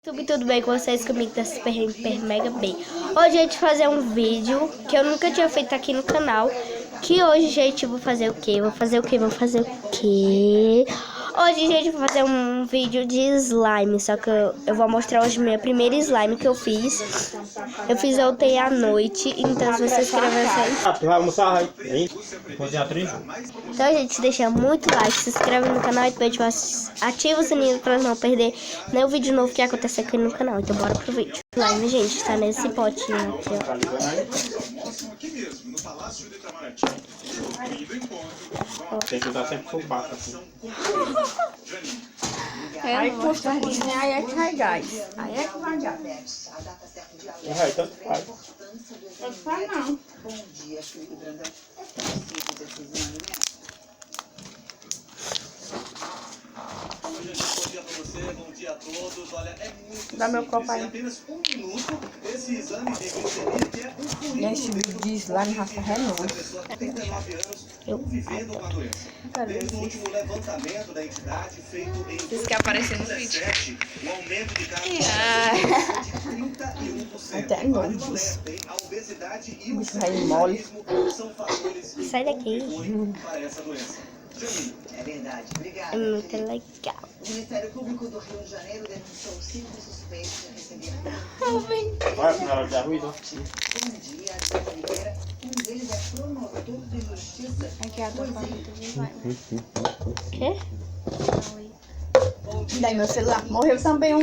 Tudo bem com vocês? Comigo tá super mega bem. Hoje a gente vai fazer um vídeo que eu nunca tinha feito aqui no canal. Que hoje, gente, eu vou fazer o quê? Hoje, gente, eu vou fazer um vídeo de slime. Só que eu vou mostrar hoje minha primeira slime que eu fiz. Eu fiz ontem à noite. Então, se você inscrever Tu vai almoçar aí? Então, gente, deixa muito like, se inscreve no canal e depois ativa o sininho pra não perder nenhum vídeo novo que acontecer aqui no canal. Então, bora pro vídeo. Slime, gente, tá nesse potinho aqui, ó. Tem que usar sempre por baixo assim. Aí custa cozinhar, aí é que vai gás. Aí é que vai gás. Tanto faz. Não faz não. Bom dia a todos. Olha, é muito Dá meu copo aí. apenas um minuto. Esse exame de glicemia que é Nesse vídeo de slime, raça renova. 39 anos vivendo uma doença. Desde o último levantamento da entidade feito em Vocês querem aparecer no vídeo? 2017, o aumento de casos de 31%. Até novo disso. A obesidade e o Isso vai mole. sedentarismo são fatores Sai daqui. para essa doença. É verdade. Obrigada. É muito Felipe. legal. O Ministério Público do Rio de Janeiro denunciou 5 suspeitos de receber Vai com ela de arroz, ó. Bom dia, Adriana Oliveira. Um deles é promotor de justiça. Aqui é a tua Quê? Daí meu celular. Morreu também um